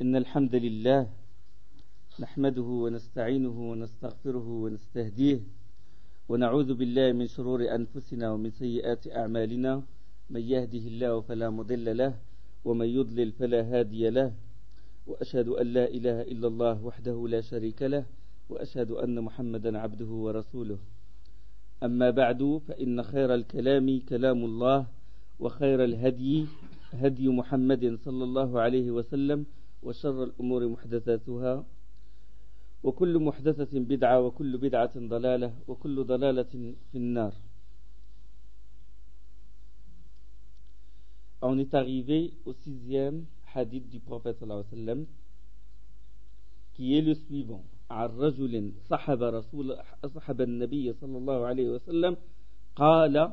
إن الحمد لله نحمده ونستعينه ونستغفره ونستهديه ونعوذ بالله من شرور أنفسنا ومن سيئات أعمالنا من يهده الله فلا مضل له ومن يضلل فلا هادي له وأشهد أن لا إله إلا الله وحده لا شريك له وأشهد أن محمدا عبده ورسوله أما بعد فإن خير الكلام كلام الله وخير الهدي هدي محمد صلى الله عليه وسلم وشر الأمور محدثاتها وكل محدثة بدعة وكل بدعة ضلالة وكل ضلالة في النار. On est arrivé au 6e hadith du prophète sallallahu alayhi wa sallam qui est le suivant. عن رجل صحب النبي صلى الله عليه وسلم قال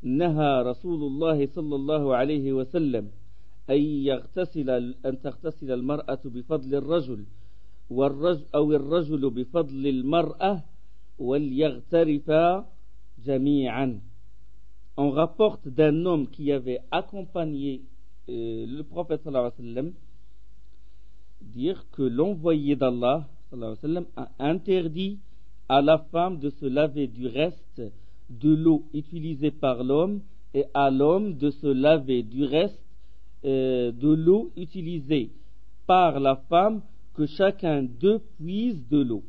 نهى رسول الله صلى الله عليه وسلم أن تغتسل المرأة بفضل الرجل أو الرجل بفضل المرأة وليغترفا جميعا. On rapporte d'un homme qui avait accompagné le prophète sallallahu alayhi wa sallam dire que l'envoyé d'Allah sallallahu alayhi wa sallam a interdit à la femme de se laver du reste de l'eau utilisée par l'homme et à l'homme de se laver du reste de l'eau utilisée par la femme, que chacun d'eux puise de l'eau.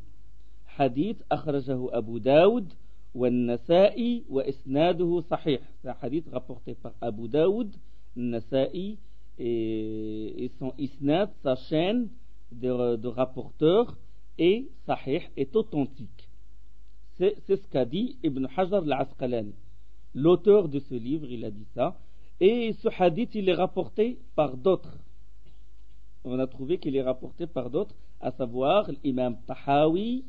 Hadith akhrajahu Abu Daoud wa Nasa'i wa isnaduhu sahih. C'est un hadith rapporté par Abu Daoud, Nasa'i et son isnad, sa chaîne de rapporteurs est sahih, est authentique. C'est ce qu'a dit Ibn Hajar al-Asqalani, l'auteur de ce livre. Il a dit ça, et ce hadith il est rapporté par d'autres. On a trouvé qu'il est rapporté par d'autres, à savoir l'imam Tahawi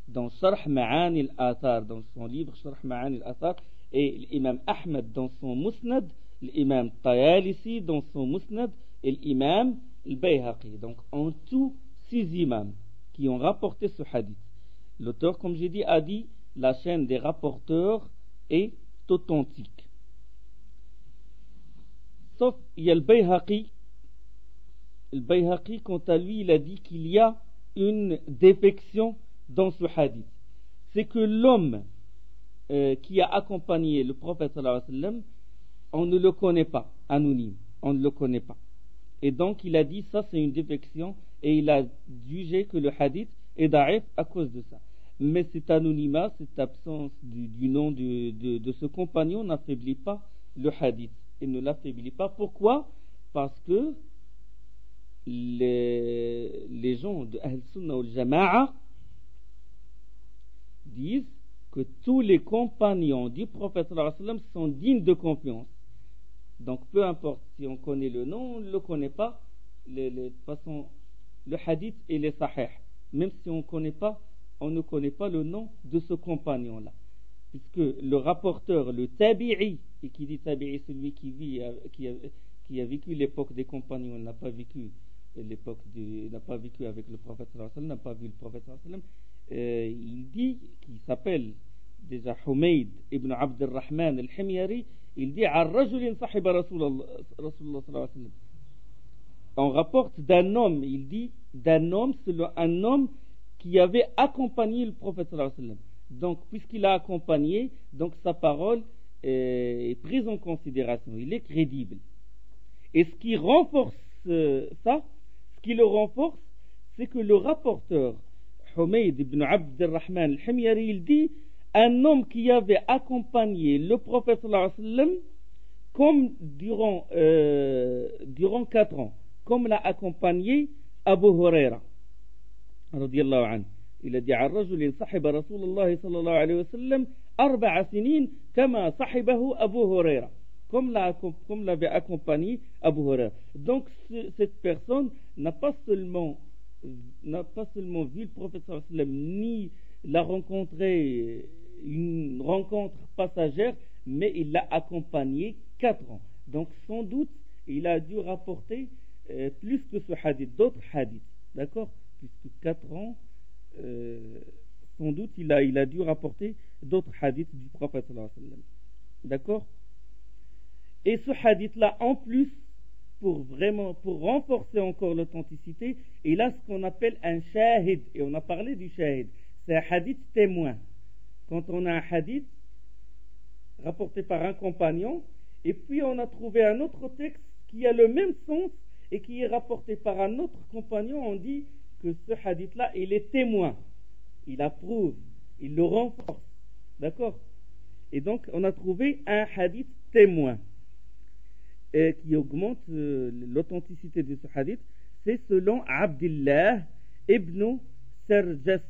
dans Sharh Ma'ani al-Athar, dans son livre Sharh Ma'ani al-Athar, et l'imam Ahmed dans son Musnad, l'imam Tayalisi dans son Musnad, et l'imam al-Bayhaqi. Donc en tout 6 imams qui ont rapporté ce hadith. L'auteur, comme j'ai dit, a dit la chaîne des rapporteurs est authentique. Sauf il y a le Bayhaqi. Le Bayhaqi, quant à lui, il a dit qu'il y a une défection dans ce hadith. C'est que l'homme qui a accompagné le prophète sallallahu alayhi wa sallam, on ne le connaît pas, anonyme, on ne le connaît pas. Et donc il a dit ça c'est une défection et il a jugé que le hadith est da'if à cause de ça. Mais cet anonymat, cette absence du nom de ce compagnon n'affaiblit pas le hadith. Il ne l'affaiblit pas. Pourquoi? Parce que les gens de Ahl Sunnah wal Jama'a disent que tous les compagnons du prophète sallallahu alayhi wa sallam sont dignes de confiance. Donc peu importe si on connaît le nom, on ne le connaît pas, de toute façon le hadith il est sahih, même si on ne connaît pas le nom de ce compagnon là, puisque le rapporteur, le tabi'i, et qui dit tabi'i, celui qui a vécu l'époque des compagnons, n'a pas vécu avec le prophète sallallahu alayhi wa sallam, n'a pas vu le prophète sallallahu alayhi wa sallam, il dit, qu'il s'appelle déjà Humayd ibn Abd al-Rahman al-Himyari, il dit à rajulin sahiba Rasulullah sallallahu alayhi wa sallam. On rapporte d'un homme, il dit d'un homme, selon un homme qui avait accompagné le prophète sallallahu alayhi wa sallam. Donc puisqu'il a accompagné, donc sa parole est prise en considération, il est crédible. Et ce qui renforce ça, ce qui le renforce, c'est que le rapporteur Humayd ibn Abd al-Rahman al-Himyari, il dit un homme qui avait accompagné le prophète sallallahu alayhi wa sallam comme durant 4 ans, comme l'a accompagné Abu Huraira radiyallahu anhu. Il a dit à rajulin sahiba Rasulullah sallallahu alayhi wa sallam 4 سنين kama sahibahu Abu Huraira, comme l'avait accompagné Abu Huraira. Donc cette personne n'a pas seulement vu le prophète sallallahu alayhi wa sallam, ni l'a rencontré une rencontre passagère, mais il l'a accompagné 4 ans. Donc sans doute il a dû rapporter plus que ce hadith, d'autres hadiths, d'accord, puisque 4 ans, sans doute il a dû rapporter d'autres hadiths du prophète sallallahu alayhi wa sallam, d'accord. Et ce hadith là, en plus, pour vraiment pour renforcer encore l'authenticité, il a ce qu'on appelle un shahid. Et on a parlé du shahid. C'est un hadith témoin. Quand on a un hadith rapporté par un compagnon, et puis on a trouvé un autre texte qui a le même sens et qui est rapporté par un autre compagnon, on dit que ce hadith-là, il est témoin. Il approuve, il le renforce. D'accord? Et donc, on a trouvé un hadith témoin qui augmente l'authenticité de ce hadith. C'est selon Abdullah ibn Sarjas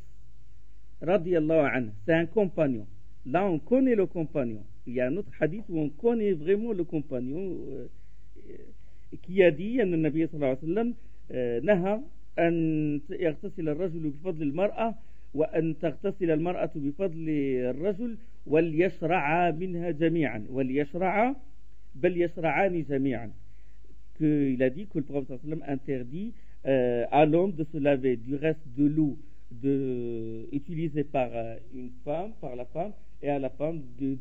radiyallahu anhu. C'est un compagnon. Là, on connaît le compagnon. Il y a un autre hadith où on connaît vraiment le compagnon qui a dit أن النبي صلى الله عليه وسلم نهى أن يغتسل الرجل بفضل المرأة وأن تغتسل المرأة بفضل الرجل وليشرعا منها جميعا وليشرعا بل يشرعان جميعا. Il a dit que le prophète sallam interdit à l'homme de se laver du reste de l'eau utilisée par une femme, par la femme, et à la femme de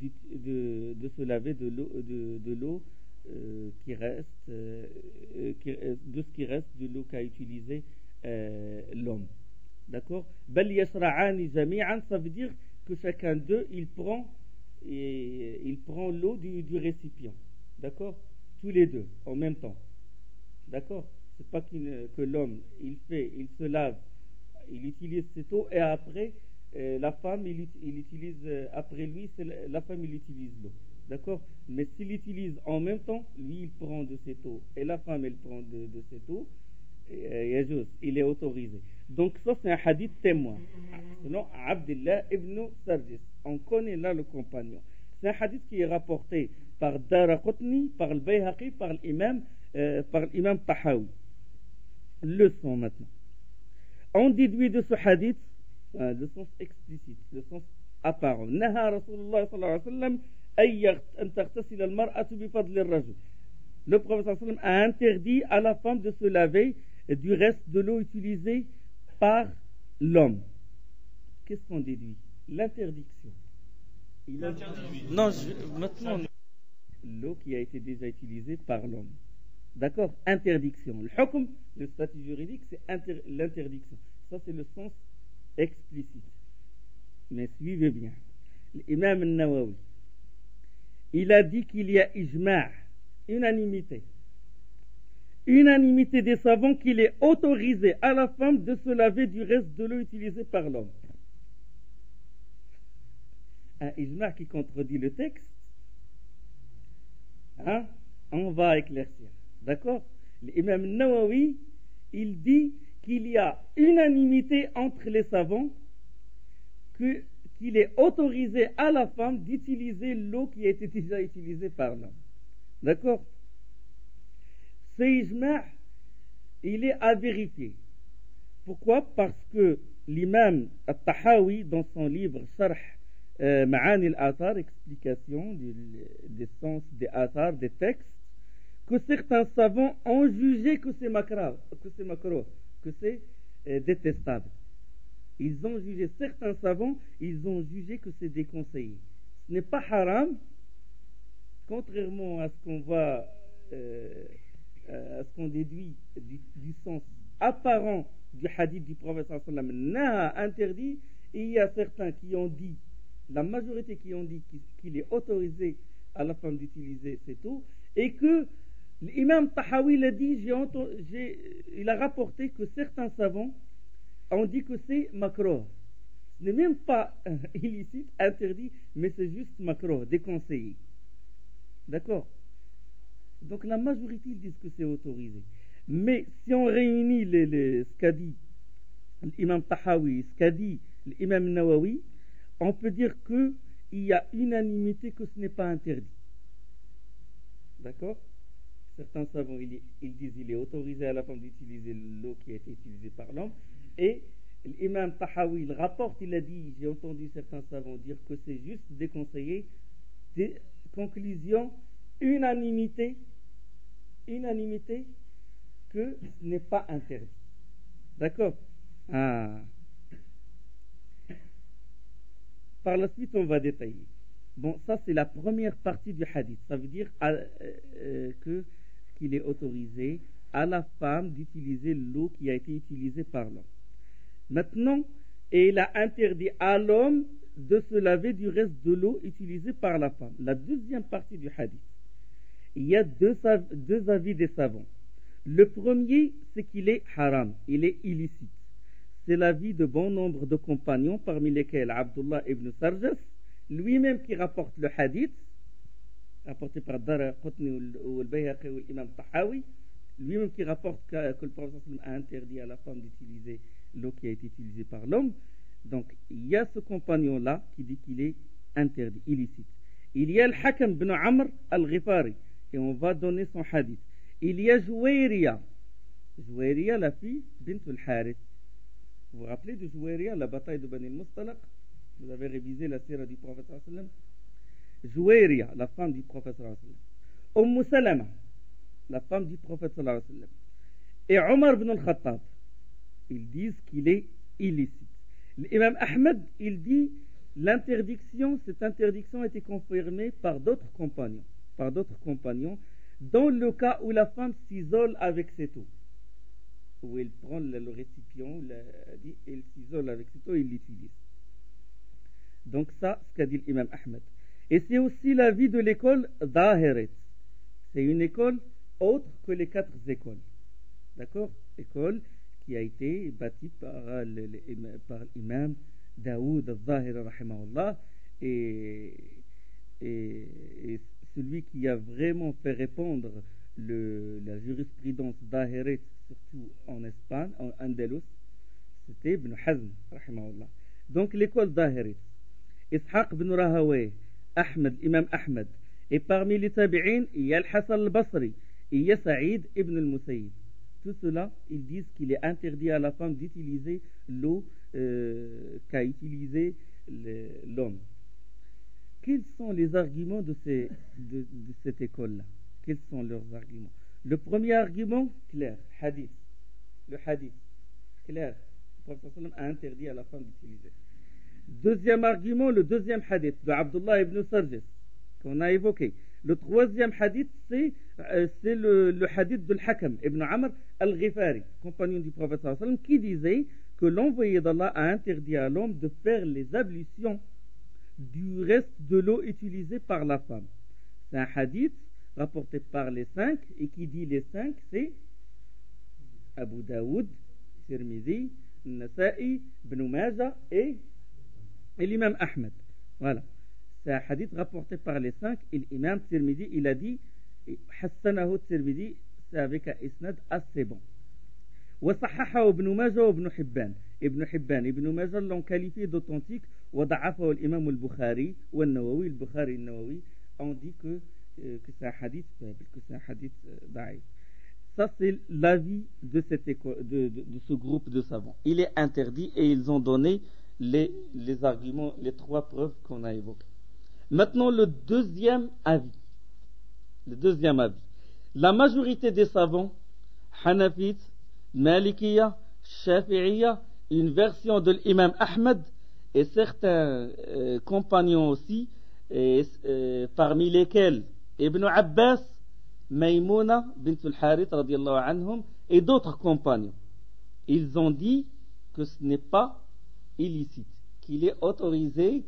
se laver de l'eau qui reste, de ce qui reste de l'eau qu'a utilisé l'homme. D'accord? Bal yasra'ani jami'an, ça veut dire que chacun d'eux il prend l'eau du récipient. D'accord? Tous les deux en même temps. D'accord? C'est pas que l'homme il se lave, il utilise cette eau et après la femme il utilise après lui, la femme il utilise l'eau. D'accord? Mais s'il utilise en même temps, lui il prend de cette eau et la femme elle prend de cette eau, il est autorisé. Donc ça c'est un hadith témoin selon Abdullah ibn Sarjis. On connaît là le compagnon. C'est un hadith qui est rapporté par Daraqutni, par le Bayhaqi, par l'imam Tahawi. Leçon maintenant. On déduit de ce hadith le sens explicite, le sens apparent. Naha Rasulullah sallallahu alayhi wa sallam أن تغتسل المرأة بفضل الرجل. Le prophète sallam a interdit à la femme de se laver du reste de l'eau utilisée par l'homme. Qu'est-ce qu'on déduit? L'interdiction. Maintenant, l'eau qui a été déjà utilisée par l'homme. D'accord? Interdiction. Le hukm, le statut juridique, c'est l'interdiction. Ça, c'est le sens explicite. Mais suivez bien. L'imam al-Nawawi, il a dit qu'il y a ijma', unanimité des savants qu'il est autorisé à la femme de se laver du reste de l'eau utilisée par l'homme. Un ijma' qui contredit le texte, hein? On va éclaircir. D'accord? L'imam Nawawi, il dit qu'il y a unanimité entre les savants qu'il est autorisé à la femme d'utiliser l'eau qui a été déjà utilisée par l'homme. D'accord? Ce ijma', il est à vérifier. Pourquoi? Parce que l'imam Al-Tahawi, dans son livre Sharh Ma'ani al-Athar, explication des sens des athar, des textes, que certains savants ont jugé que c'est makruh, que c'est détestable. Certains savants, ils ont jugé que c'est déconseillé. Ce n'est pas haram, contrairement à ce qu'on voit, à ce qu'on déduit du sens apparent du hadith du prophète sallallahu alayhi wa sallam, n'a interdit. Et il y a certains qui ont dit, la majorité qui ont dit qu'il est autorisé à la femme d'utiliser cette eau, et que l'imam Tahawi l'a dit, il a rapporté que certains savants on dit que c'est makruh. Ce n'est même pas illicite, interdit, mais c'est juste makruh, déconseillé. D'accord? Donc la majorité ils disent que c'est autorisé. Mais si on réunit ce qu'a dit l'imam Tahawi, ce qu'a dit l'imam Nawawi, on peut dire qu'il y a unanimité que ce n'est pas interdit. D'accord? Certains savants ils disent qu'il est autorisé à la femme d'utiliser l'eau qui a été utilisée par l'homme. Et l'imam Tahawi, il rapporte, il a dit, j'ai entendu certains savants dire que c'est juste déconseillé. Conclusion, unanimité que ce n'est pas interdit. D'accord? Par la suite, on va détailler. Bon, ça c'est la première partie du hadith. Ça veut dire que qu'il est autorisé à la femme d'utiliser l'eau qui a été utilisée par l'homme. Maintenant, il a interdit à l'homme de se laver du reste de l'eau utilisée par la femme. La deuxième partie du hadith. Il y a deux avis des savants. Le premier, c'est qu'il est haram, il est illicite. C'est l'avis de bon nombre de compagnons, parmi lesquels Abdullah ibn Sarjas, lui-même qui rapporte le hadith, rapporté par Daraqutni ou al-Bayhaqi ou l'imam Tahawi, lui-même qui rapporte que le prophète a interdit à la femme d'utiliser l'eau qui a été utilisée par l'homme. Donc, il y a ce compagnon-là qui dit qu'il est interdit, illicite. Il y a le Hakam ibn Amr al-Ghifari, et on va donner son hadith. Il y a Jouayriya, la fille bint al-Harith. Vous vous rappelez de Jouayriya, la bataille de Bani al-Mustalaq? Vous avez révisé la sira du prophète sallallahu alayhi wa sallam. Jouayriya, la femme du prophète sallallahu alayhi wa sallam. Salama, la femme du prophète sallallahu alayhi wa sallam. Et Omar ibn al-Khattab, ils disent qu'il est illicite. L'imam Ahmed, il dit cette interdiction a été confirmée par d'autres compagnons. Dans le cas où la femme s'isole avec cette eau, où elle prend le récipient, elle s'isole avec cette eau et l'utilise. Donc ça, ce qu'a dit l'imam Ahmed. Et c'est aussi l'avis de l'école Zahirit. C'est une école autre que les 4 écoles. D'accord? École qui a été bâtie par l'imam Daoud al-Zahiri rahimahullah, et celui qui a vraiment fait répandre la jurisprudence Zahirit, surtout en Espagne, en Andalus, c'était Ibn Hazm rahimahullah. Donc l'école Zahirit, Ishaq ibn Rahawayh, l'imam Ahmed, et parmi les tabi'in, il y a Al-Hassan al-Basri, il y a Saïd ibn al-Musayyib. Tout cela, ils disent qu'il est interdit à la femme d'utiliser l'eau qu'a utilisé l'homme. Quels sont les arguments de cette école-là? Quels sont leurs arguments? Le premier argument, clair, hadith. Le hadith, clair. Le prophète sallam a interdit à la femme d'utiliser. Deuxième argument, le deuxième hadith de Abdullah ibn Sarjas, qu'on a évoqué. Le troisième hadith, c'est le hadith de l'Hakam ibn Amr al-Ghifari, compagnon du prophète sallallahu alayhi wa sallam, qui disait que l'envoyé d'Allah a interdit à l'homme de faire les ablutions du reste de l'eau utilisée par la femme. C'est un hadith rapporté par les 5, et qui dit les 5, c'est Abu Daoud, Tirmidhi, Nasa'i, Ibn Majah et l'imam Ahmed. Voilà. C'est un hadith rapporté par les 5, et l'imam Tirmidhi, il a dit Hassanahu Tirmidhi, c'est avec un isnad assez bon. وصححه ابن ماجه وابن حبان. ابن ماجه l'ont qualifié d'authentique, وضعفه الإمام البخاري والنووي. البخاري النووي ont dit que c'est un hadith faible, que c'est un hadith daïf. Ça, c'est l'avis de ce groupe de savants. Il est interdit, et ils ont donné les arguments, les 3 preuves qu'on a évoquées. Maintenant, le deuxième avis. La majorité des savants, Hanafites, Malikiya, Shafi'iyya, une version de l'imam Ahmed, et certains compagnons aussi, parmi lesquels Ibn Abbas, Maïmouna bint al-Harith radiyallahu anhum, et d'autres compagnons. Ils ont dit que ce n'est pas illicite, qu'il est autorisé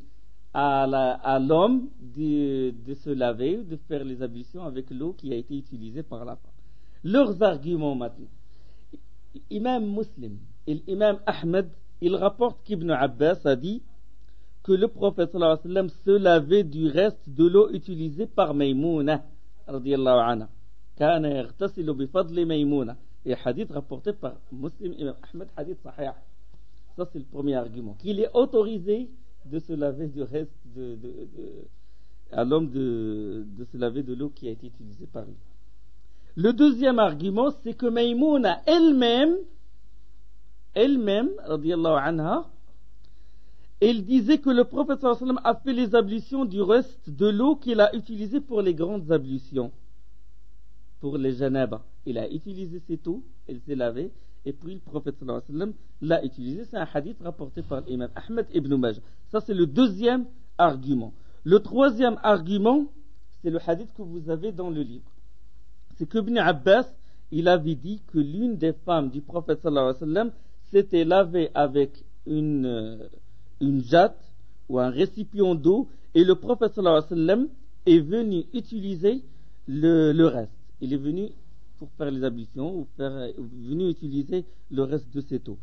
à l'homme de se laver, de faire les ablutions avec l'eau qui a été utilisée par la femme. Leurs arguments maintenant. Imam Muslim et l'imam Ahmed, ils rapportent qu'Ibn Abbas a dit que le prophète sallallahu alayhi wa sallam se lavait du reste de l'eau utilisée par Maïmouna radiyallahu anha. Kana yaghtasilu bi fadli Maïmouna. Et hadith rapporté par Muslim et Imam Ahmed, hadith sahih. Ça, c'est le premier argument, qu'il est autorisé de se laver du reste à l'homme de se laver de l'eau qui a été utilisée par lui. Le deuxième argument, c'est que Maïmouna elle-même, radiyallahu anha, elle disait que le prophète sallallahu alayhi wa sallam a fait les ablutions du reste de l'eau qu'il a utilisée pour les grandes ablutions, pour les janaba. Il a utilisé cette eau, elle s'est lavée, et puis le prophète sallallahu alayhi wa sallam l'a utilisé. C'est un hadith rapporté par l'imam Ahmed ibn Majah. Ça, c'est le deuxième argument. Le troisième argument, c'est le hadith que vous avez dans le livre. c'est que Ibn Abbas, il avait dit que l'une des femmes du prophète sallallahu alayhi wa sallam s'était lavée avec une jatte ou un récipient d'eau, et le prophète sallallahu alayhi wa sallam est venu utiliser le reste. Il est venu pour faire les ablutions, ou venu utiliser le reste de cette eau.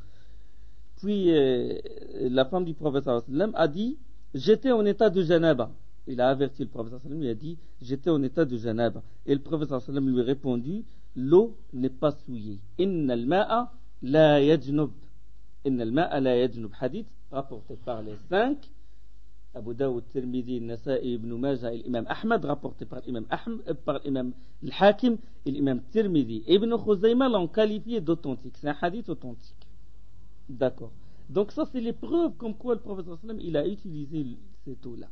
Puis la femme du prophète sallallahu alayhi wa sallam a dit, j'étais en état de janaba. Il a averti le prophète sallallahu alayhi wa sallam, il a dit, j'étais en état de janaba. Et le prophète sallallahu alayhi wa sallam lui a répondu, l'eau n'est pas souillée. Inna al-ma'a la yajnub. Inna al-ma'a la yajnub. Hadith rapporté par les 5, Abu Dawud, Tirmidhi, Nasa'i, Ibn Majah et l'imam Ahmad, rapporté par l'imam al-Hakim et l'imam Tirmidhi. Ibn Khuzayma l'ont qualifié d'authentique. C'est un hadith authentique. D'accord. Donc ça, c'est les preuves comme quoi le prophète sallallahu alayhi wa sallam, il a utilisé cette eau-là.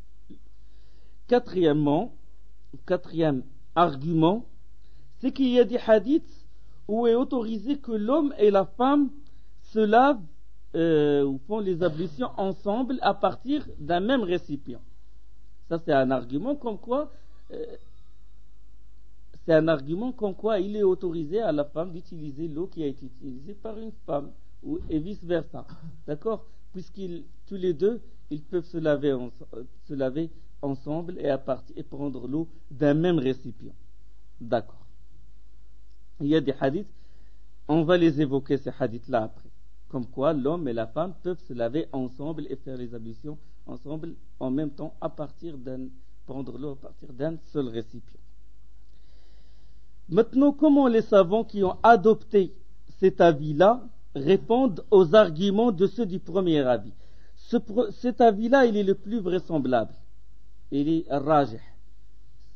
Quatrième argument, c'est qu'il y a des hadiths où est autorisé que l'homme et la femme se lavent ou font les ablutions ensemble à partir d'un même récipient. Ça, c'est un argument comme quoi il est autorisé à la femme d'utiliser l'eau qui a été utilisée par une femme, et vice versa. D'accord? Puisqu'ils tous les deux, ils peuvent se laver ensemble et prendre l'eau d'un même récipient. D'accord. Il y a des hadiths, on va les évoquer ces hadiths-là après. Comme quoi l'homme et la femme peuvent se laver ensemble et faire les ablutions ensemble en même temps prendre l'eau à partir d'un seul récipient. Maintenant, comment les savants qui ont adopté cet avis-là répondent aux arguments de ceux du premier avis? Cet avis-là, il est le plus vraisemblable. Il est rajih.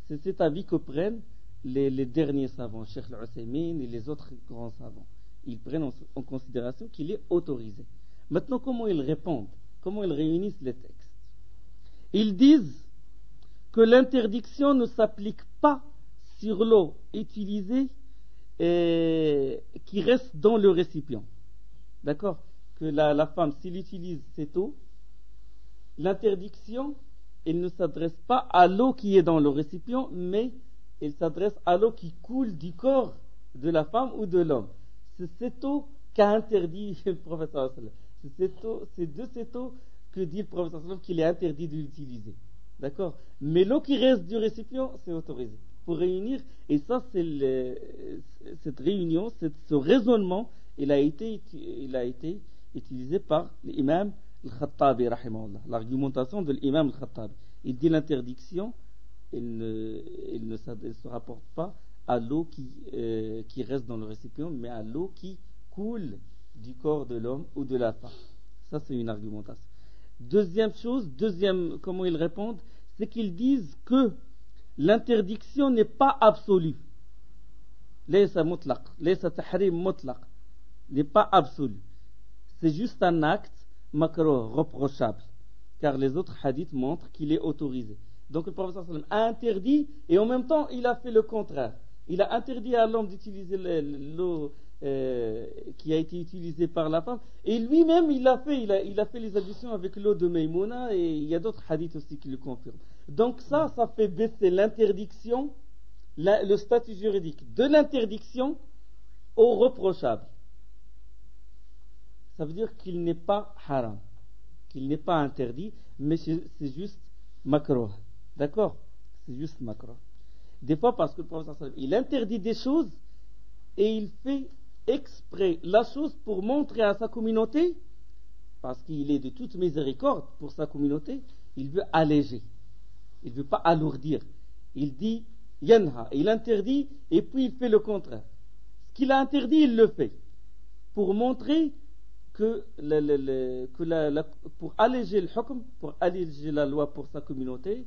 C'est cet avis que prennent les derniers savants, Cheikh Al-Uthaymin et les autres grands savants. Ils prennent en considération qu'il est autorisé. Maintenant, comment ils répondent? Comment ils réunissent les textes? Ils disent que l'interdiction ne s'applique pas sur l'eau utilisée qui reste dans le récipient. D'accord? Que la femme, s'il utilise cette eau, l'interdiction, elle ne s'adresse pas à l'eau qui est dans le récipient, mais elle s'adresse à l'eau qui coule du corps de la femme ou de l'homme. C'est cette eau qu'a interdit le prophète sallallahu alayhi wa sallam. C'est de cette eau que dit le prophète sallallahu alayhi wa sallam qu'il est interdit de l'utiliser. D'accord? Mais l'eau qui reste du récipient, c'est autorisé. Pour réunir, et ça, cette réunion, ce raisonnement, il a été utilisé par l'imam al-Khattabi, rahimahullah. L'argumentation de l'imam al-Khattabi. Il dit l'interdiction, elle ne se rapporte pas à l'eau qui reste dans le récipient, mais à l'eau qui coule du corps de l'homme ou de la femme. Ça, c'est une argumentation. Deuxième chose, comment ils répondent, c'est qu'ils disent que l'interdiction n'est pas absolue. Laysa mutlaq, laysa tahrim mutlaq, n'est pas absolu. C'est juste un acte makruh, reprochable, car les autres hadiths montrent qu'il est autorisé. Donc le prophète sallallahu alayhi wa sallam a interdit, et en même temps il a fait le contraire. Il a interdit à l'homme d'utiliser l'eau qui a été utilisée par la femme, et lui-même il a fait les ablutions avec l'eau de Maïmouna, et il y a d'autres hadiths aussi qui le confirment. Donc ça fait baisser l'interdiction, le statut juridique de l'interdiction au reprochable. Ça veut dire qu'il n'est pas haram, qu'il n'est pas interdit, mais c'est juste makruh. D'accord? C'est juste makruh. Des fois, parce que le prophète sallallahu alayhi wa sallam, il interdit des choses et il fait exprès la chose pour montrer à sa communauté, parce qu'il est de toute miséricorde pour sa communauté, il veut alléger, il ne veut pas alourdir. Il dit yanha, il interdit et puis il fait le contraire. Ce qu'il a interdit, il le fait pour montrer que pour alléger le hukm, pour alléger la loi pour sa communauté,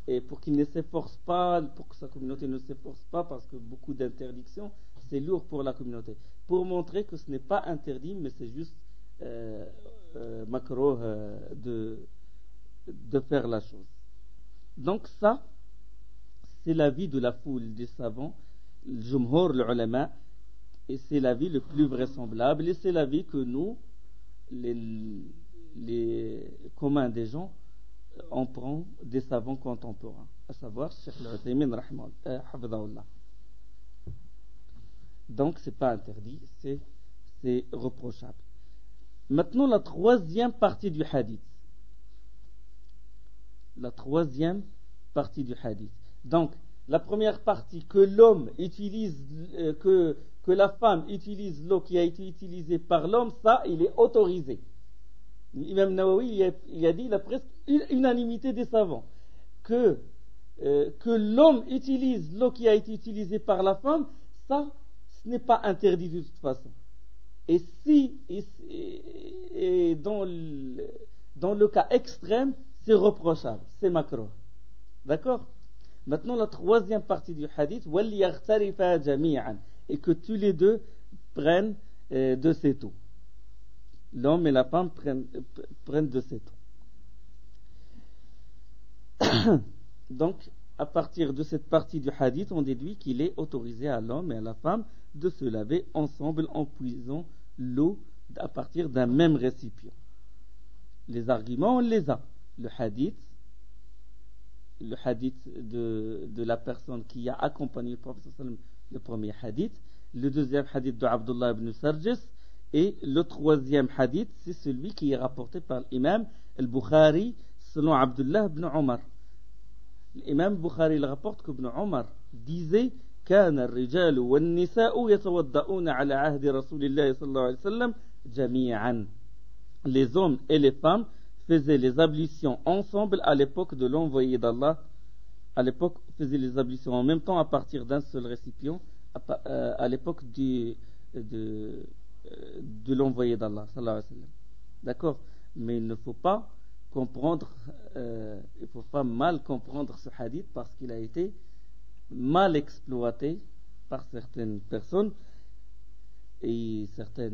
et pour qu'il ne s'efforce pas, pour que sa communauté ne s'efforce pas, parce que beaucoup d'interdictions, c'est lourd pour la communauté. Pour montrer que ce n'est pas interdit, mais c'est juste makruh de faire la chose. Donc ça, c'est l'avis de la foule des savants, le jumhur, le ulama, et c'est l'avis le plus vraisemblable, et c'est l'avis que nous, les communs des gens, on prend des savants contemporains, à savoir Cheikh Al-Uthaymin, hafidhahullah. Donc, c'est pas interdit, c'est reprochable. Maintenant, la troisième partie du hadith. La troisième partie du hadith. Donc, la première partie, que l'homme utilise, que la femme utilise l'eau qui a été utilisée par l'homme, ça, il est autorisé. L'imam Nawawi, il a dit, il a presque unanimité des savants, que l'homme utilise l'eau qui a été utilisée par la femme, ça, ce n'est pas interdit de toute façon. Et dans le cas extrême, c'est reprochable, c'est makruh. D'accord? Maintenant, la troisième partie du hadith, وَلْيَغْتَرِفَا جَمِيعًا, et que tous les deux prennent de cette eau. L'homme et la femme prennent de cette eau. Donc, à partir de cette partie du hadith, on déduit qu'il est autorisé à l'homme et à la femme de se laver ensemble en puisant l'eau à partir d'un même récipient. Les arguments, on les a. Le hadith de la personne qui a accompagné le prophète sallallahu alayhi wa sallam, le premier hadith, le deuxième hadith de Abdullah ibn Sarjis, et le troisième hadith, c'est celui qui est rapporté par l'imam al-Bukhari selon Abdullah ibn Omar. L'imam Bukhari le rapporte qu'Ibn Omar disait كان الرجال والنساء يتوضؤون على عهد رسول الله صلى الله عليه وسلم جميعا. Les hommes et les femmes faisaient les ablutions ensemble à l'époque de l'envoyé d'Allah. À l'époque, faisaient les ablutions en même temps à partir d'un seul récipient à l'époque de l'envoyé d'Allah sallallahu alayhi wa sallam. D'accord? Mais il ne faut pas comprendre, il faut pas mal comprendre ce hadith parce qu'il a été mal exploité par certaines personnes et certains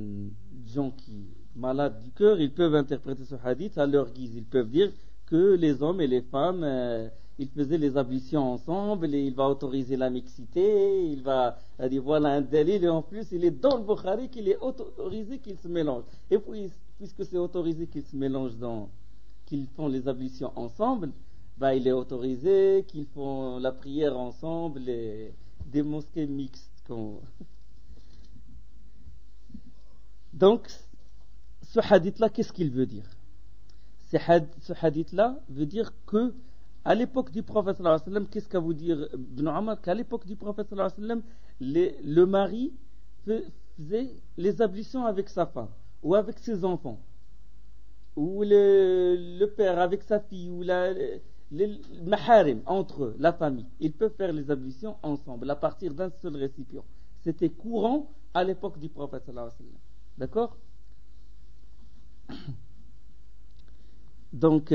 gens qui malades du cœur, ils peuvent interpréter ce hadith à leur guise. Ils peuvent dire que les hommes et les femmes ils faisaient les ablutions ensemble et il va autoriser la mixité, il va dire voilà un dalil et en plus il est dans le Bukhari qu'il est autorisé qu'ils se mélangent. Et puis, puisque c'est autorisé qu'ils se mélangent qu'ils font les ablutions ensemble, bah, il est autorisé qu'ils font la prière ensemble et des mosquées mixtes. Donc, ce hadith-là, qu'est-ce qu'il veut dire? Ce hadith-là veut dire que à l'époque du prophète sallallahu alayhi wa sallam, qu'est-ce qu'a voulu dire Ibn Omar? Qu'à l'époque du prophète sallallahu alayhi wa sallam, le mari faisait les ablutions avec sa femme ou avec ses enfants, ou le père avec sa fille, ou les maharim entre eux, la famille. Ils peuvent faire les ablutions ensemble à partir d'un seul récipient. C'était courant à l'époque du prophète sallallahu alayhi wa sallam. D'accord? Donc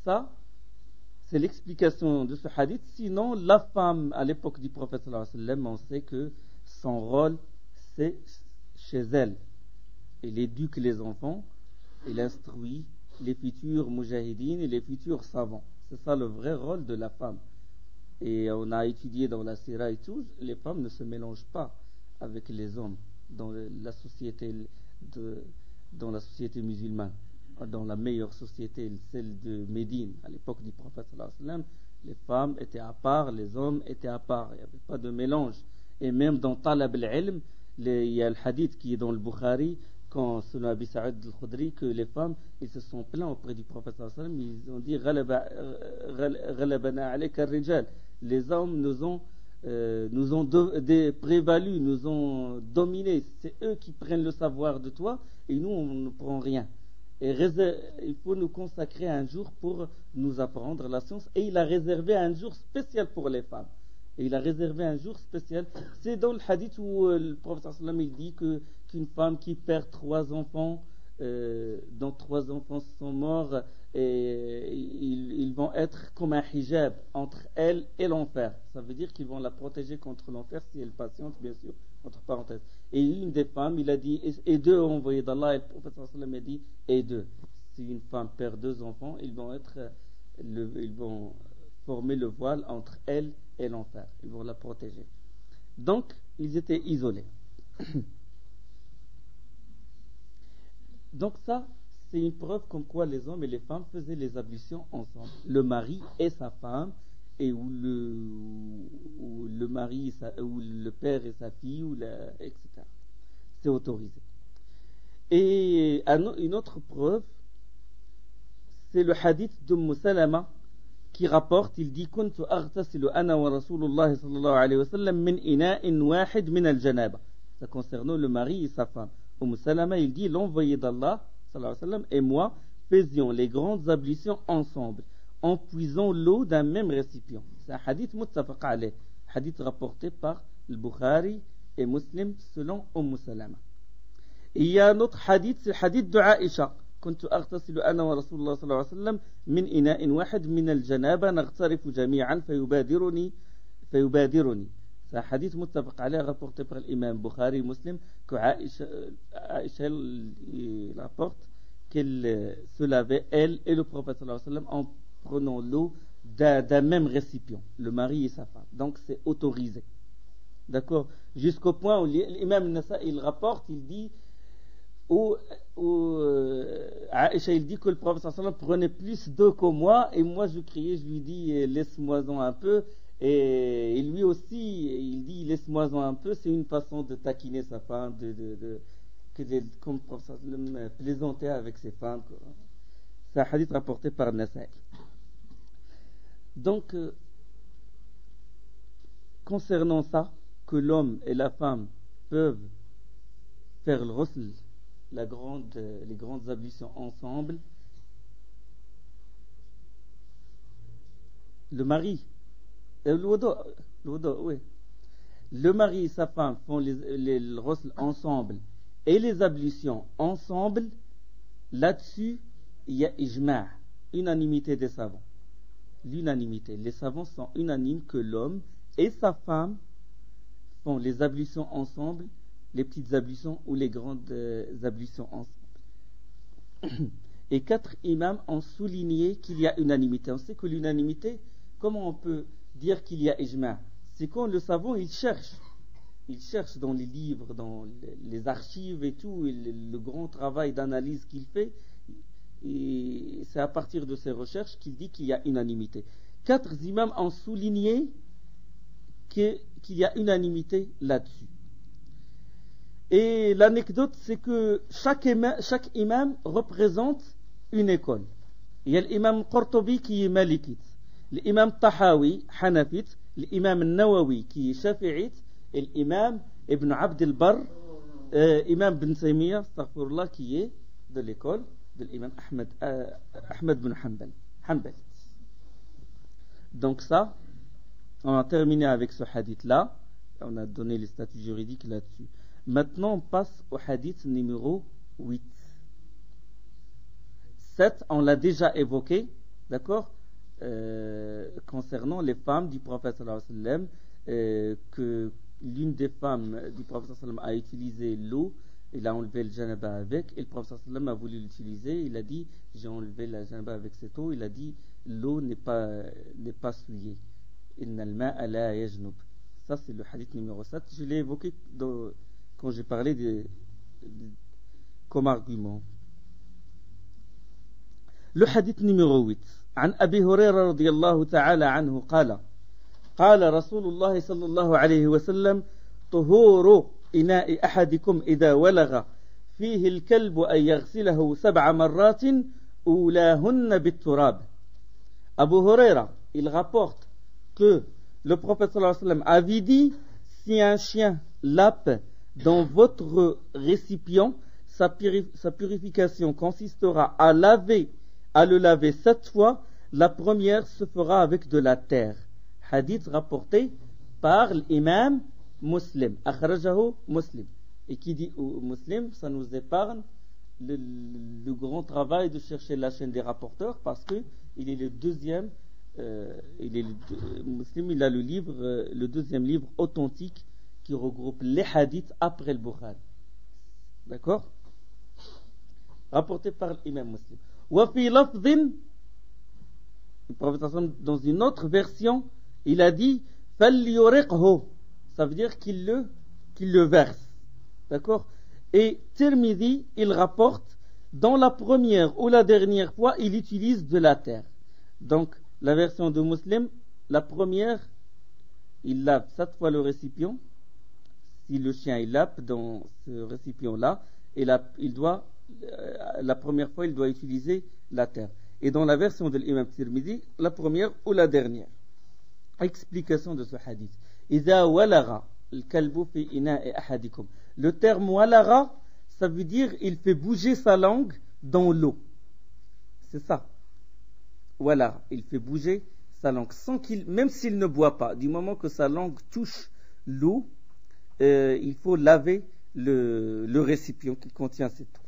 ça, c'est l'explication de ce hadith. Sinon, la femme à l'époque du prophète sallallahu alayhi wa sallam, on sait que son rôle, c'est chez elle. Elle éduque les enfants, elle instruit les futurs mujahidines et les futurs savants. C'est ça le vrai rôle de la femme. Et on a étudié dans la sira et tout, les femmes ne se mélangent pas avec les hommes dans la société musulmane. Dans la meilleure société, celle de Médine, à l'époque du prophète sallallahu alayhi wa sallam, les femmes étaient à part, les hommes étaient à part, il n'y avait pas de mélange. Et même dans Talab al-Ilm, il y a le hadith qui est dans le Bukhari, quand selon Abi Sa'id al-Khudri, que les femmes, ils se sont plaints auprès du prophète sallallahu alayhi wa sallam, ils ont dit Ghalabana alayka ar-rijal, les hommes nous ont prévalus, nous ont dominés, c'est eux qui prennent le savoir de toi et nous on ne prend rien. Et il faut nous consacrer un jour pour nous apprendre la science, et il a réservé un jour spécial pour les femmes. Et il a réservé un jour spécial. C'est dans le hadith où le prophète sallallahu alayhi wa sallam il dit qu'une femme qui perd 3 enfants, dont 3 enfants sont morts, et ils vont être comme un hijab entre elle et l'enfer. Ça veut dire qu'ils vont la protéger contre l'enfer si elle patiente, bien sûr, entre parenthèses. Et une des femmes, il a dit, et 2 ont envoyé d'Allah, et le prophète sallallahu alayhi wa sallam a dit, et 2. Si une femme perd 2 enfants, ils vont former le voile entre elle et l'enfer. Ils vont la protéger. Donc, ils étaient isolés. Donc ça, c'est une preuve comme quoi les hommes et les femmes faisaient les ablutions ensemble. Le mari et sa femme, et où le mari, ou le père et sa fille, etc. C'est autorisé. Et une autre preuve, c'est le hadith d'Umm Salama qui rapporte, il dit كنت أغتسل أنا ورسول الله صلى الله عليه وسلم من إناء واحد من الجنابة. Ça concernant le mari et sa femme. Umm Salama, il dit, l'envoyé d'Allah sallallahu alayhi wa sallam, et moi faisions les grandes ablutions ensemble, en puisant l'eau d'un même récipient. C'est un hadith muttafaq alayh, hadith rapporté par le Bukhari et Muslim selon Salama. Et il y a un autre hadith, c'est le hadith de Aïcha. كنت أغتسل أنا ورسول الله صلى الله عليه وسلم من إناء واحد من الجنابة نغترف جميعا فيبادرني. C'est un hadith muttafaq alayh rapporté par l'imam Bukhari Muslim que Aïcha il rapporte qu'elle se lavait, elle et le prophète sallallahu alayhi wa sallam, en prenant l'eau d'un même récipient, le mari et sa femme. Donc c'est autorisé. D'accord? Jusqu'au point où l'imam Nasa il rapporte, il dit Aïcha il dit que le prophète sallallahu alayhi wa sallam prenait plus d'eau que moi, et moi je criais, je lui dis laisse-moi-en un peu, et lui aussi il dit laisse-moi-en un peu. C'est une façon de taquiner sa femme, comme le prophète sallallahu alayhi wa sallam plaisantait avec ses femmes. C'est un hadith rapporté par Nasa'i. Donc concernant ça, que l'homme et la femme peuvent faire le ghusl, les grandes ablutions ensemble, le mari le mari et sa femme font le ghusl ensemble et les ablutions ensemble, là-dessus il y a ijma', unanimité des savants. Les savants sont unanimes que l'homme et sa femme font les ablutions ensemble, les petites ablutions ou les grandes ablutions ensemble. Et 4 imams ont souligné qu'il y a unanimité. On sait que l'unanimité, comment on peut dire qu'il y a ijma'? C'est quand le savant il cherche dans les livres, dans les archives et tout, et le grand travail d'analyse qu'il fait, et c'est à partir de ces recherches qu'il dit qu'il y a unanimité. 4 imams ont souligné qu'il y a unanimité là-dessus. Et l'anecdote, c'est que chaque imam représente une école. Il y a l'imam Qurtubi qui est malikite, l'imam Tahawi hanafite, l'imam Nawawi qui est shafi'ite, et l'imam Ibn Abd al-Barr, imam Ibn Taymiyyah, astaghfirullah, qui est de l'école de l'imam Ahmed bin Hanbal. Donc ça, on a terminé avec ce hadith-là. On a donné les statuts juridiques là-dessus. Maintenant, on passe au hadith numéro 8. 7, on l'a déjà évoqué, d'accord, concernant les femmes du prophète sallallahu alayhi wa sallam, que l'une des femmes du prophète sallallahu alayhi wa sallam a utilisé l'eau, il a enlevé le janaba avec, et le prophète sallallahu alayhi wa sallam a voulu l'utiliser, il a dit, j'ai enlevé la janaba avec cette eau, il a dit, l'eau n'est pas souillée. Inna al-ma'a la yajnub. Ça c'est le hadith numéro 7, je l'ai évoqué quand j'ai parlé comme argument. Le hadith numéro 8. عن أبي هريرة رضي الله تعالى عنه قال رسول الله صلى الله عليه وسلم طهور إناء أحدكم إذا ولغ فيه الكلب أن يغسله 7 مرات أولاهن بالتراب. Abu Huraira, il rapporte que le prophète sallallahu alayhi wa sallam avait dit, si un chien lappe dans votre récipient, sa purification consistera à le laver 7 fois. La première se fera avec de la terre. Hadith rapporté par l'imam Muslim, akhrajahu Muslim, et qui dit Muslim, ça nous épargne le grand travail de chercher la chaîne des rapporteurs, parce que il est le deuxième. Muslim, il a le deuxième livre authentique qui regroupe les hadiths après le Bukhari. D'accord? Rapporté par l'imam Muslim. Wa fi lafdhin, le prophète dans une autre version, il a dit falyuriqhu, ça veut dire qu'il le verse. D'accord? Et Tirmidhi, il rapporte, dans la première ou la dernière fois, il utilise de la terre. Donc la version de Muslim La première, il lave 7 fois le récipient. Si le chien il lappe dans ce récipient-là, et la première fois, il doit utiliser la terre. Et dans la version de l'imam Tirmidhi, la première ou la dernière. Explication de ce hadith. إذا ولغ الكلب في إناء أحدكم. Le terme walara, ça veut dire il fait bouger sa langue dans l'eau. C'est ça. Walara, il fait bouger sa langue même s'il ne boit pas. Du moment que sa langue touche l'eau, il faut laver le récipient qui contient cette eau.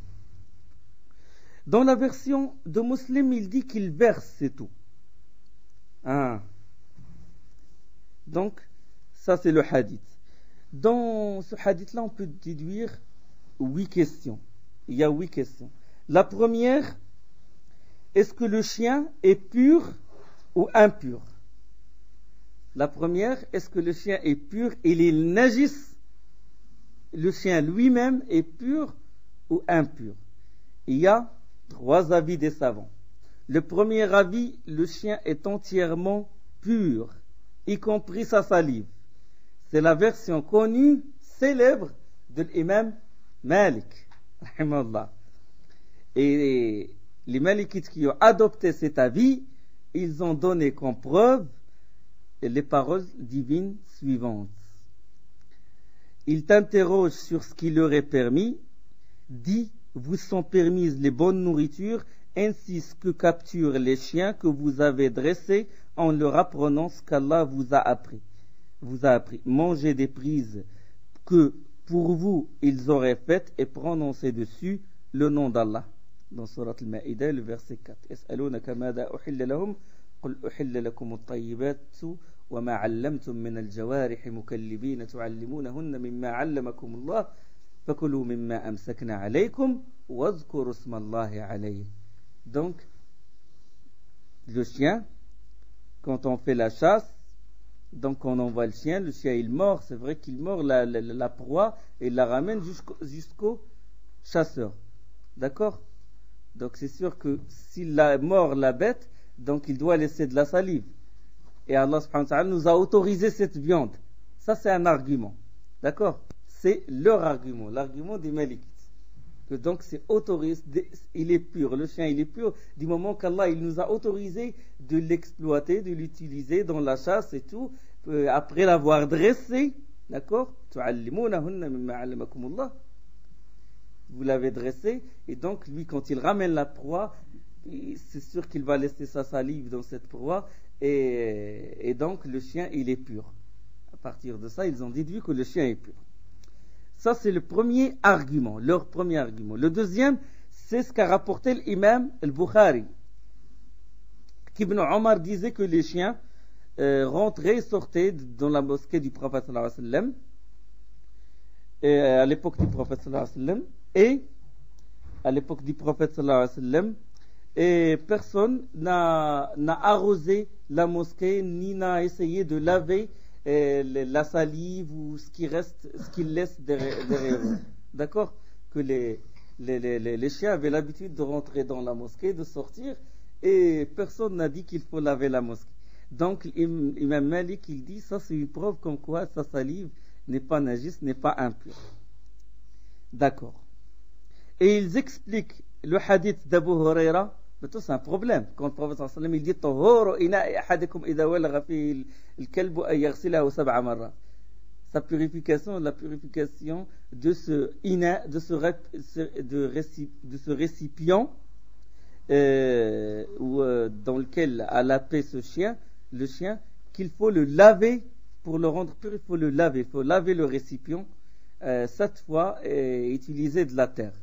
Dans la version de Muslim, il dit qu'il verse cette eau. Donc, ça c'est le hadith. Dans ce hadith-là, on peut déduire 8 questions. Il y a 8 questions. La première, est-ce que le chien est pur ou impur? La première, est-ce que le chien est pur? Il est najis? Le chien lui-même est pur ou impur? Il y a 3 avis des savants. Le premier avis, le chien est entièrement pur, y compris sa salive. C'est la version connue, célèbre de l'imam Malik. Et les Malikites qui ont adopté cet avis, ils ont donné comme preuve les paroles divines suivantes. Ils t'interrogent sur ce qui leur est permis. Dis, vous sont permises les bonnes nourritures, ainsi que capturent les chiens que vous avez dressés en leur apprenant ce qu'Allah vous a appris. Mangez des prises que pour vous ils auraient faites et prononcez dessus le nom d'Allah. Dans Surat Al-Ma'idah, le verset 4. Yas'alunaka mada uhilla lahum qul uhilla lakum at-tayyibatu wa ma 'allamtum min al-jawarihi mukallibina tu'allimunahunna mimma 'allamakum Allah fakulu mimma amsakna 'alaykum wadhkuru isma Allahi 'alayhi. Donc le chien, quand on fait la chasse, donc on envoie le chien il mord, c'est vrai qu'il mord la proie et il la ramène jusqu'au chasseur. D'accord? Donc c'est sûr que s'il a mord la bête, donc il doit laisser de la salive. Et Allah subhanahu wa ta'ala nous a autorisé cette viande. Ça c'est un argument. D'accord? C'est leur argument, l'argument des Malikites. Que donc c'est autorisé, il est pur, le chien il est pur, du moment qu'Allah il nous a autorisé de l'exploiter, de l'utiliser dans la chasse et tout, après l'avoir dressé, d'accord? Vous l'avez dressé, et donc lui quand il ramène la proie, c'est sûr qu'il va laisser sa salive dans cette proie, et donc le chien il est pur. À partir de ça, ils ont déduit que le chien est pur. Ça, c'est le premier argument, leur premier argument. Le deuxième, c'est ce qu'a rapporté l'imam al-Bukhari. Qu'Ibn Omar disait que les chiens rentraient et sortaient dans la mosquée du prophète sallallahu alayhi wa sallam, à l'époque du prophète sallallahu alayhi wa sallam, et à l'époque du prophète sallallahu alayhi wa sallam, et personne n'a arrosé la mosquée, ni n'a essayé de laver la salive ou ce qu'il laisse derrière eux. D'accord? Que les chiens avaient l'habitude de rentrer dans la mosquée, de sortir, et personne n'a dit qu'il faut laver la mosquée. Donc l'imam Malik il dit ça c'est une preuve comme quoi sa salive n'est pas najis, n'est pas impure. D'accord. Et ils expliquent le hadith d'Abu Huraira. Mais tout c'est un problème. Quand le prophète sallallahu alayhi wa sallam il dit tahuru ina'i ahadikum idha walagha fi al-kalb an yaghsilahu 7 marrat. Sa purification, la purification de ce ina, de ce récipient dans lequel a lapé ce chien, le chien, qu'il faut le laver pour le rendre pur. Il faut le laver, il faut laver le récipient 7 fois et utiliser de la terre.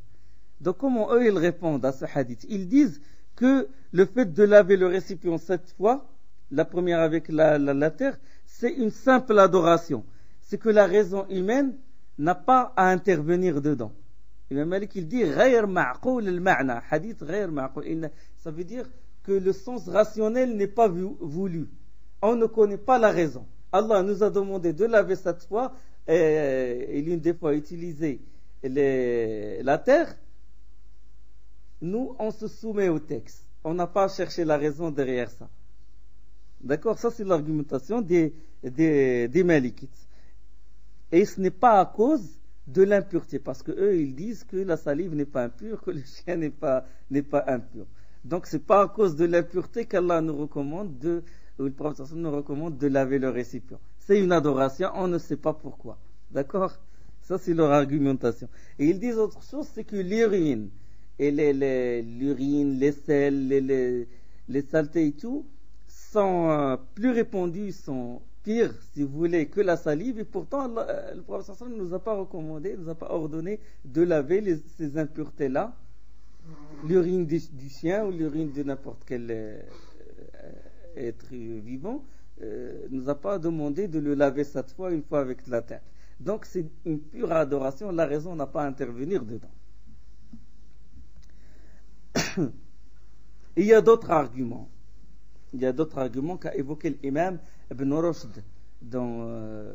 Donc comment eux ils répondent à ce hadith? Ils disent que le fait de laver le récipient 7 fois, la première avec la terre, c'est une simple adoration. C'est que la raison humaine n'a pas à intervenir dedans. Imam Malik il dit غير معقول المعنى, hadith غير معقول. Ça veut dire que le sens rationnel n'est pas voulu. On ne connaît pas la raison. Allah nous a demandé de laver 7 fois et l'une des fois utiliser la terre. Nous, on se soumet au texte. On n'a pas cherché la raison derrière ça. D'accord? Ça, c'est l'argumentation des Malikites. Et ce n'est pas à cause de l'impureté, parce que eux, ils disent que la salive n'est pas impure, que le chien n'est pas impur. Donc, c'est pas à cause de l'impureté qu'Allah nous recommande ou le prophète nous recommande de laver le récipient. C'est une adoration, on ne sait pas pourquoi. D'accord? Ça, c'est leur argumentation. Et ils disent autre chose, c'est que l'urine, et l'urine, les sels, les saletés et tout, sont plus répandus, sont pires, si vous voulez, que la salive. Et pourtant, le prophète ne nous a pas recommandé, ne nous a pas ordonné de laver ces impuretés-là, l'urine du chien ou l'urine de n'importe quel être vivant, nous a pas demandé de le laver cette fois, une fois avec la tête. Donc c'est une pure adoration, la raison n'a pas à intervenir dedans. Il y a d'autres arguments. Il y a d'autres arguments qu'a évoqué l'imam Ibn Rushd dans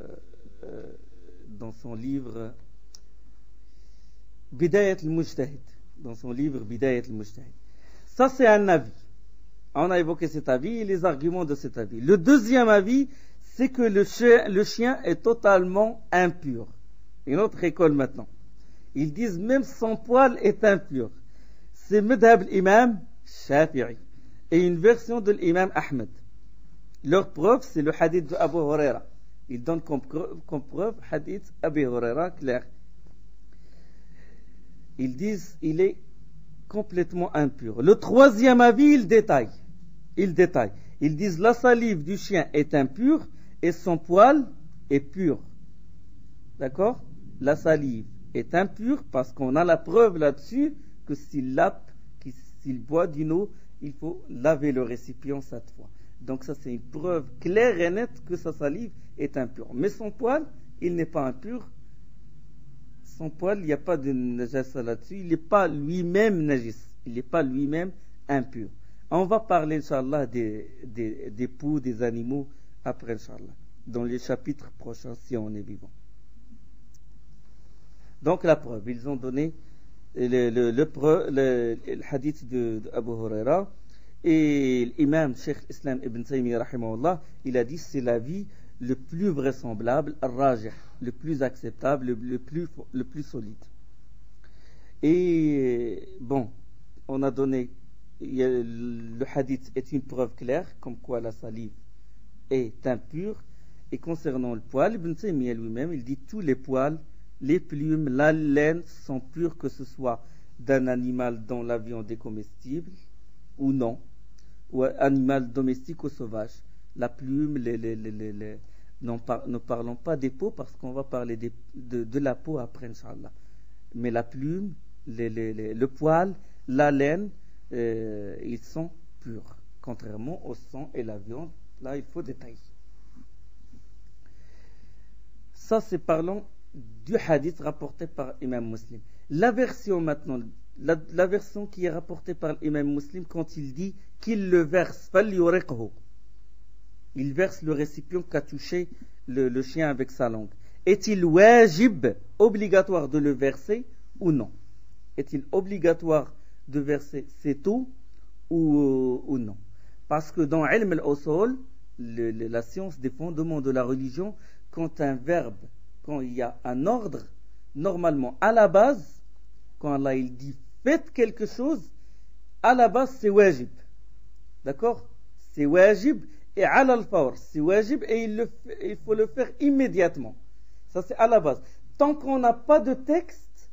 son livre Bidayat al-Mujtahid. Dans son livre Bidayat al-Mujtahid. Ça, c'est un avis. On a évoqué cet avis et les arguments de cet avis. Le deuxième avis, c'est que le chien est totalement impur. Une autre école maintenant. Ils disent même son poil est impur. C'est Madhab l'imam Shafi'i et une version de l'imam Ahmed. Leur preuve, c'est le hadith de Abu Huraira. Ils donnent comme preuve hadith Abu Huraira clair. Ils disent il est complètement impur. Le troisième avis, ils détaillent. Ils disent la salive du chien est impure et son poil est pur. D'accord? La salive est impure parce qu'on a la preuve là-dessus que s'il boit d'une eau, il faut laver le récipient cette fois. Donc ça, c'est une preuve claire et nette que sa salive est impure. Mais son poil, il n'est pas impur. Son poil, il n'y a pas de najasa là-dessus. Il n'est pas lui-même najis. Il n'est pas lui-même impur. On va parler, Inch'Allah, des poux, des animaux, après, Inch'Allah, dans les chapitres prochains, si on est vivant. Donc, la preuve, ils ont donné le hadith de Abu Huraira, et l'imam Cheikh Islam Ibn Taymiyyah, rahimahullah, il a dit c'est l'avis le plus vraisemblable, rajih, le plus acceptable, le plus solide. Et bon, on a donné, le hadith est une preuve claire, comme quoi la salive est impure. Et concernant le poil, Ibn Taymiyyah lui-même, il dit tous les poils, les plumes, la laine sont purs, que ce soit d'un animal dont la viande est comestible ou non, ou un animal domestique ou sauvage. La plume, ne parlons pas des peaux parce qu'on va parler de la peau après, Inch'Allah. Mais la plume, le poil, la laine, ils sont purs. Contrairement au sang et la viande, là il faut détailler. Ça, c'est parlant du hadith rapporté par Imam Muslim. La version maintenant, la version qui est rapportée par l'imam Muslim quand il dit qu'il le verse, il verse le récipient qu'a touché le chien avec sa langue. Est-il wajib, obligatoire de le verser ou non? Est-il obligatoire de verser cette eau ou non? Parce que dans Ilm al-Usul, la science des fondements de la religion, quand un verbe, quand il y a un ordre, normalement à la base, quand Allah il dit faites quelque chose, à la base c'est wajib. D'accord? C'est wajib et ala al-fawr, c'est wajib et il faut le faire immédiatement. Ça c'est à la base. Tant qu'on n'a pas de texte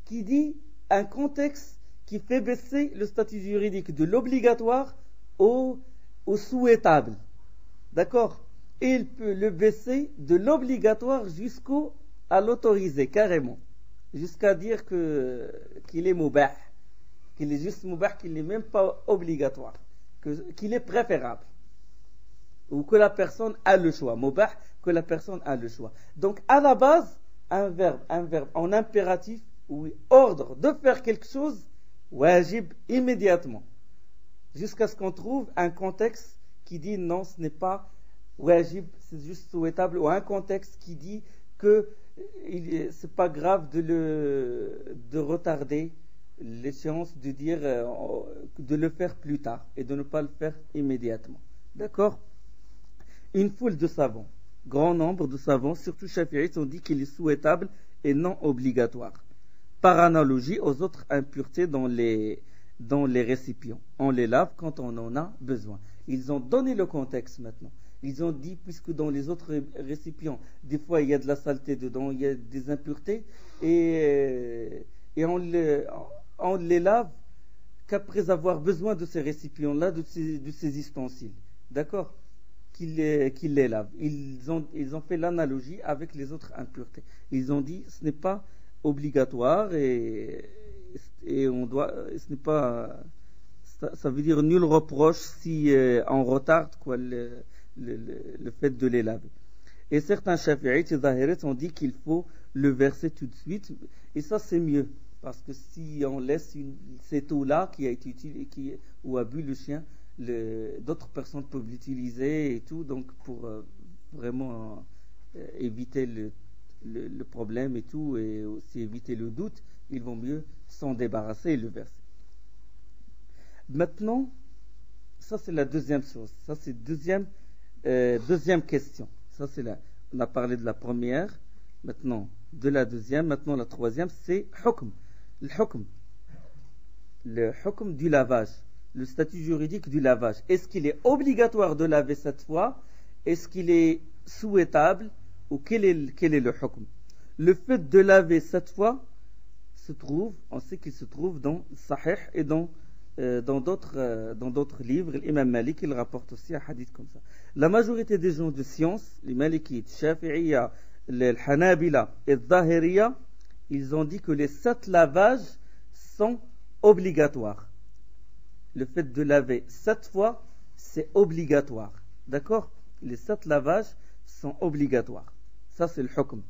qui dit un contexte qui fait baisser le statut juridique de l'obligatoire au souhaitable. D'accord? Et il peut le baisser de l'obligatoire à l'autoriser carrément. Jusqu'à dire qu'il est mubah, qu'il est juste mubah, qu'il n'est même pas obligatoire, qu'il est préférable, ou que la personne a le choix, mubah, que la personne a le choix. Donc à la base, un verbe en impératif, ou ordre de faire quelque chose, wajib immédiatement, jusqu'à ce qu'on trouve un contexte qui dit non, ce n'est pas wajib, c'est juste souhaitable, ou un contexte qui dit que c'est pas grave de retarder l'échéance, de dire de le faire plus tard et de ne pas le faire immédiatement. D'accord? Une foule de savants, grand nombre de savants, surtout chafi'ites, ont dit qu'il est souhaitable et non obligatoire. Par analogie aux autres impuretés dans les récipients. On les lave quand on en a besoin. Ils ont donné le contexte maintenant. Ils ont dit, puisque dans les autres récipients, des fois il y a de la saleté dedans, il y a des impuretés, et on les lave qu'après avoir besoin de ces récipients-là, de ces ustensiles. D'accord ? Qu'ils les lavent. Ils ont fait l'analogie avec les autres impuretés. Ils ont dit, ce n'est pas obligatoire et on doit, ce n'est pas, ça veut dire nul reproche si on retarde le fait de les laver. Et certains chafi'ites et zahirites ont dit qu'il faut le verser tout de suite, et ça c'est mieux, parce que si on laisse cette eau-là qui a été utilisée, ou a bu le chien, d'autres personnes peuvent l'utiliser et tout, donc pour vraiment éviter le problème et tout, et aussi éviter le doute, il vaut mieux s'en débarrasser et le verser. Maintenant, ça c'est la deuxième chose, ça c'est deuxième question. Ça c'est on a parlé de la première, maintenant de la deuxième, maintenant la troisième, c'est hukm. Le hukm du lavage, le statut juridique du lavage. Est-ce qu'il est obligatoire de laver cette fois? Est-ce qu'il est souhaitable? Ou quel est le hukm? Le fait de laver cette fois on sait qu'il se trouve dans Sahih et dans d'autres livres. L'imam Malik, il rapporte aussi un hadith comme ça. La majorité des gens de science, les Malikites, Shafi'iyya, les Hanabila et les Zahiriyya, ils ont dit que les 7 lavages sont obligatoires. Le fait de laver 7 fois, c'est obligatoire. D'accord? Les 7 lavages sont obligatoires. Ça, c'est le hukm.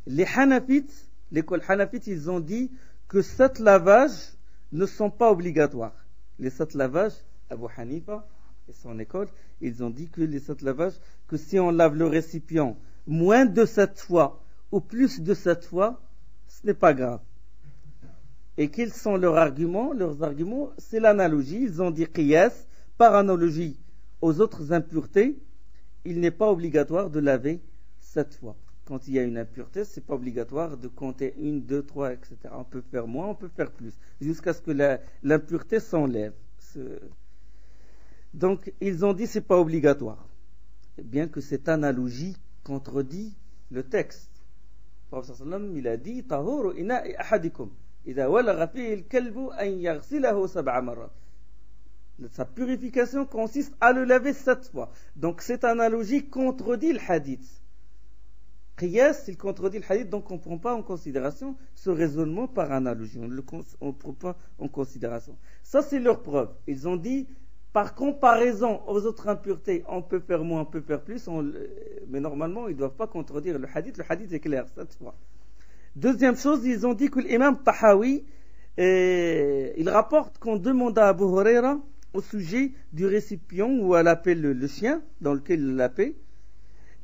Les Hanafites, l'école Hanafite, ils ont dit que 7 lavages ne sont pas obligatoires. Les 7 lavages, Abu Hanifa et son école, ils ont dit que les 7 lavages, que si on lave le récipient moins de 7 fois ou plus de 7 fois, ce n'est pas grave. Et quels sont leurs arguments? Leurs arguments, c'est l'analogie. Ils ont dit qiyas, par analogie aux autres impuretés, il n'est pas obligatoire de laver 7 fois. Quand il y a une impureté, ce n'est pas obligatoire de compter 1, 2, 3, etc. On peut faire moins, on peut faire plus, jusqu'à ce que l'impureté s'enlève. Donc, ils ont dit que ce n'est pas obligatoire. Bien que cette analogie contredit le texte. Le prophète sallallahu alayhi wa sallam, il a dit tahuru ina'i ahadikum idha walagha fihi al-kalbu an yaghsilahu 7 marrat. Sa purification consiste à le laver 7 fois. Donc, cette analogie contredit le hadith. Qiyas, il contredit le hadith, donc on ne prend pas en considération ce raisonnement par analogie. On ne prend pas en considération. Ça, c'est leur preuve. Ils ont dit, par comparaison aux autres impuretés, on peut faire moins, on peut faire plus, mais normalement, ils ne doivent pas contredire le hadith. Le hadith est clair, 7 fois. Deuxième chose, ils ont dit que l'imam Tahawi, il rapporte qu'on demanda à Abu Huraira au sujet du récipient où elle appelle le chien, dans lequel il l'appelle.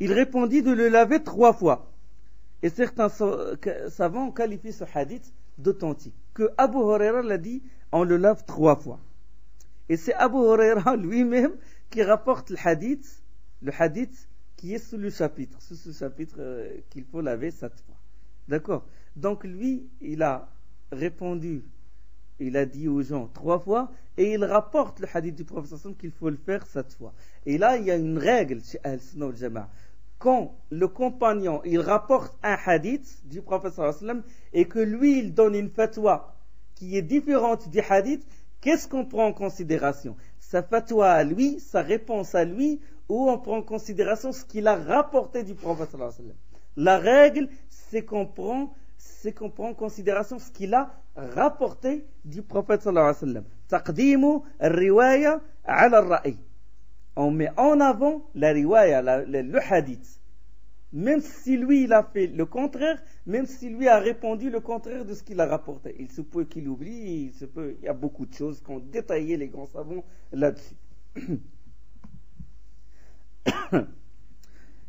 Il répondit de le laver 3 fois. Et certains savants qualifient ce hadith d'authentique. Que Abu Huraira l'a dit, on le lave 3 fois. Et c'est Abu Huraira lui-même qui rapporte le hadith qui est sous ce chapitre qu'il faut laver 7 fois. D'accord? Donc lui, il a répondu, il a dit aux gens 3 fois, et il rapporte le hadith du prophète qu'il faut le faire 7 fois. Et là, il y a une règle chez Ahl-Sunnah wal Jama'a. Quand le compagnon, il rapporte un hadith du prophète et que lui, il donne une fatwa qui est différente du hadith, qu'est-ce qu'on prend en considération? Sa fatwa à lui, sa réponse à lui, ou on prend en considération ce qu'il a rapporté du prophète? La règle, c'est qu'on prend en considération ce qu'il a rapporté du prophète sallallahu alayhi wa sallam. Taqdimu al-riwaya ala al-ra'i. On met en avant la riwaya, le hadith. Même si lui, il a fait le contraire, même si lui a répondu le contraire de ce qu'il a rapporté. Il se peut qu'il oublie, il y a beaucoup de choses qu'ont détaillé les grands savants là-dessus.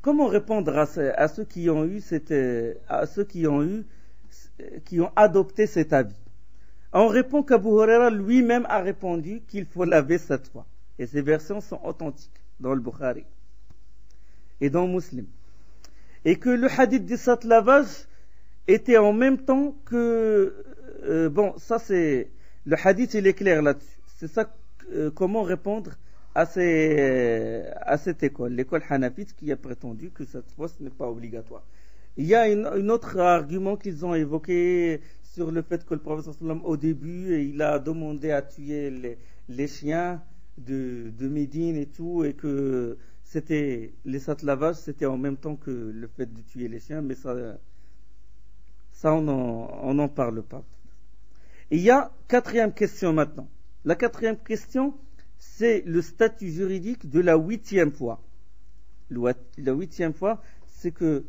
Comment répondre à ceux qui ont adopté cet avis? On répond qu'Abu Huraira lui-même a répondu qu'il faut laver 7 fois. Et ces versions sont authentiques dans le Bukhari. et dans Muslim. Et que le hadith des 7 lavages était en même temps que... bon, ça c'est... Le hadith, il est clair là-dessus. C'est ça, comment répondre à cette école, l'école hanafite qui a prétendu que cette fois ce n'est pas obligatoire. Il y a un autre argument qu'ils ont évoqué sur le fait que le prophète sallam au début, il a demandé à tuer les chiens de Médine et tout, et que c'était les 7 lavages, c'était en même temps que le fait de tuer les chiens, mais ça on n'en parle pas. Et il y a 4e question maintenant. La 4e question, c'est le statut juridique de la 8e fois. La 8e fois, c'est que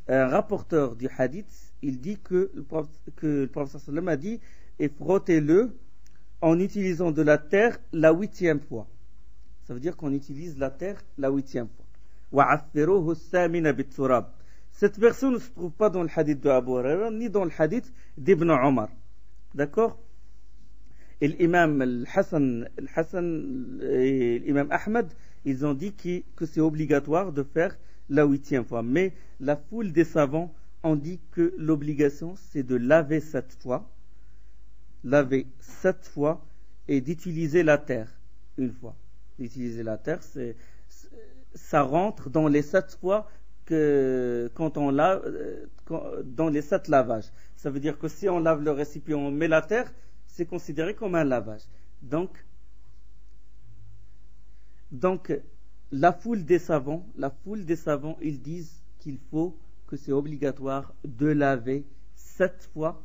un rapporteur du hadith, il dit que le prophète sallam a dit et frottez-le en utilisant de la terre la 8e fois. Ça veut dire qu'on utilise la terre la 8e fois. Wa'affiruhu as-samina bit-turab. Cette version ne se trouve pas dans le hadith de Abu Huraira ni dans le hadith d'Ibn Omar. D'accord? Et l'imam Hassan et l'imam Ahmed, ils ont dit que c'est obligatoire de faire la 8e fois. Mais la foule des savants ont dit que l'obligation, c'est de laver 7 fois. Laver 7 fois et d'utiliser la terre une fois. D'utiliser la terre, ça rentre dans les 7 fois quand on lave, dans les 7 lavages. Ça veut dire que si on lave le récipient, on met la terre, c'est considéré comme un lavage. Donc, la foule des savants, ils disent qu'il faut que c'est obligatoire de laver 7 fois